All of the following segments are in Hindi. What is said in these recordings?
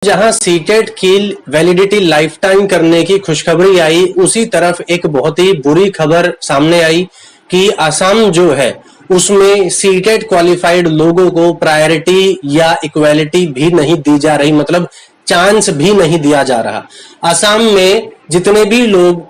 जहां सीटेट की वैलिडिटी लाइफ टाइम करने की खुशखबरी आई, उसी तरफ एक बहुत ही बुरी खबर सामने आई कि असम जो है उसमें सीटेट क्वालिफाइड लोगों को प्रायोरिटी या इक्वालिटी भी नहीं दी जा रही, मतलब चांस भी नहीं दिया जा रहा। असम में जितने भी लोग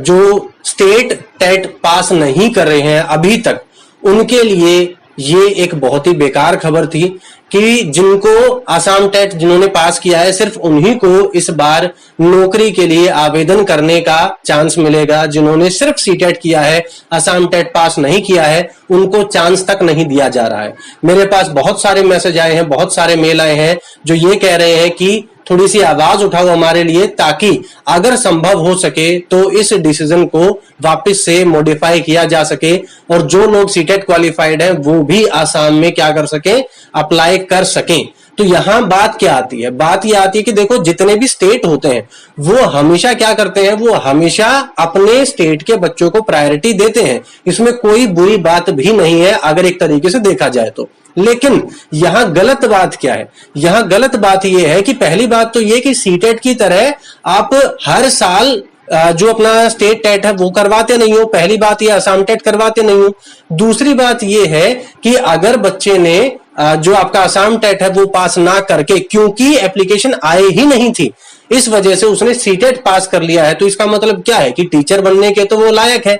जो स्टेट टेट पास नहीं कर रहे हैं अभी तक, उनके लिए ये एक बहुत ही बेकार खबर थी कि जिनको असम टेट जिन्होंने पास किया है, सिर्फ उन्हीं को इस बार नौकरी के लिए आवेदन करने का चांस मिलेगा। जिन्होंने सिर्फ सीटेट किया है, असम टेट पास नहीं किया है, उनको चांस तक नहीं दिया जा रहा है। मेरे पास बहुत सारे मैसेज आए हैं, बहुत सारे मेल आए हैं जो ये कह रहे हैं कि थोड़ी सी आवाज उठाओ हमारे लिए, ताकि अगर संभव हो सके तो इस डिसीजन को वापस से मॉडिफाई किया जा सके और जो लोग सीटेट क्वालिफाइड हैं वो भी आसाम में क्या कर सकें, अप्लाई कर सकें। तो यहां बात क्या आती है? बात यह आती है कि देखो, जितने भी स्टेट होते हैं वो हमेशा क्या करते हैं, वो हमेशा अपने स्टेट के बच्चों को प्रायोरिटी देते हैं। इसमें कोई बुरी बात भी नहीं है अगर एक तरीके से देखा जाए तो। लेकिन यहां गलत बात क्या है? यहां गलत बात यह है कि पहली बात तो यह कि सीटेट की तरह आप हर साल जो अपना स्टेट टेट है वो करवाते नहीं हो। पहली बात ये, असम टेट करवाते नहीं हो। दूसरी बात ये है कि अगर बच्चे ने जो आपका असम टेट है वो पास ना करके, क्योंकि एप्लीकेशन आए ही नहीं थी, इस वजह से उसने सीटेट पास कर लिया है, तो इसका मतलब क्या है कि टीचर बनने के तो वो लायक है।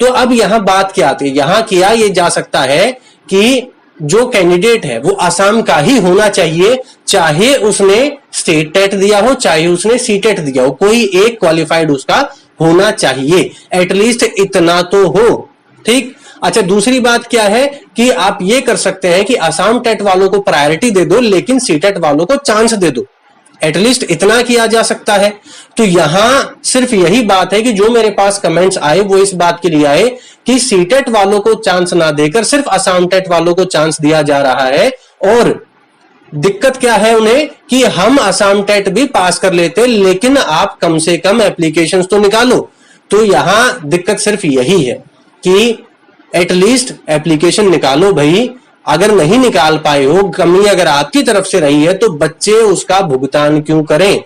तो अब यहां बात क्या आती है? यहां किया ये जा सकता है कि जो कैंडिडेट है वो असम का ही होना चाहिए, चाहे उसने स्टेट टेट दिया हो, चाहे उसने सीटेट दिया हो, कोई एक क्वालिफाइड उसका होना चाहिए। एटलीस्ट इतना तो हो, ठीक। अच्छा, दूसरी बात क्या है कि आप ये कर सकते हैं कि असम टेट वालों को प्रायोरिटी दे दो, लेकिन सीटेट वालों को चांस दे दो। एटलीस्ट इतना किया जा सकता है। तो यहां सिर्फ यही बात है कि जो मेरे पास कमेंट्स आए वो इस बात के लिए आए कि सीटेट वालों को चांस ना देकर सिर्फ असम टेट वालों को चांस दिया जा रहा है। और दिक्कत क्या है उन्हें कि हम असम टेट भी पास कर लेते, लेकिन आप कम से कम एप्लीकेशंस तो निकालो। तो यहां दिक्कत सिर्फ यही है कि एटलीस्ट एप्लीकेशन निकालो भाई। अगर नहीं निकाल पाए हो, कमी अगर आपकी तरफ से रही है, तो बच्चे उसका भुगतान क्यों करें?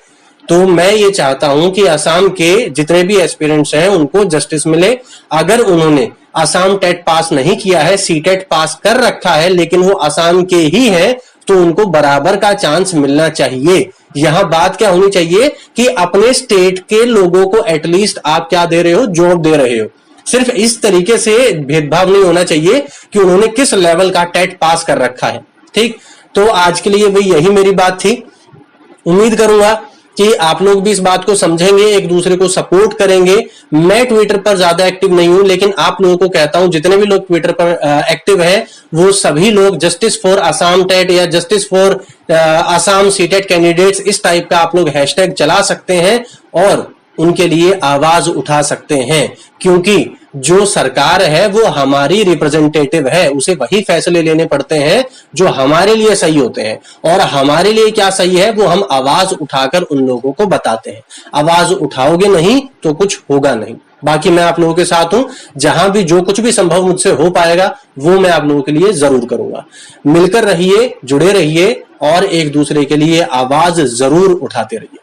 तो मैं ये चाहता हूं कि असम के जितने भी एस्पिरेंट्स हैं उनको जस्टिस मिले। अगर उन्होंने असम टेट पास नहीं किया है, सीटेट पास कर रखा है, लेकिन वो असम के ही है, तो उनको बराबर का चांस मिलना चाहिए। यहां बात क्या होनी चाहिए कि अपने स्टेट के लोगों को एटलीस्ट आप क्या दे रहे हो, जॉब दे रहे हो। सिर्फ इस तरीके से भेदभाव नहीं होना चाहिए कि उन्होंने किस लेवल का टेट पास कर रखा है, ठीक। तो आज के लिए भाई यही मेरी बात थी। उम्मीद करूंगा कि आप लोग भी इस बात को समझेंगे, एक दूसरे को सपोर्ट करेंगे। मैं ट्विटर पर ज्यादा एक्टिव नहीं हूं, लेकिन आप लोगों को कहता हूं जितने भी लोग ट्विटर पर एक्टिव हैं वो सभी लोग जस्टिस फॉर असम टेट या justice for Assam CTET candidates, इस टाइप का आप लोग हैशटैग चला सकते हैं और उनके लिए आवाज उठा सकते हैं। क्योंकि जो सरकार है वो हमारी रिप्रेजेंटेटिव है, उसे वही फैसले लेने पड़ते हैं जो हमारे लिए सही होते हैं। और हमारे लिए क्या सही है वो हम आवाज उठाकर उन लोगों को बताते हैं। आवाज उठाओगे नहीं तो कुछ होगा नहीं। बाकी मैं आप लोगों के साथ हूं, जहां भी जो कुछ भी संभव मुझसे हो पाएगा वो मैं आप लोगों के लिए जरूर करूंगा। मिलकर रहिए, जुड़े रहिए और एक दूसरे के लिए आवाज जरूर उठाते रहिए।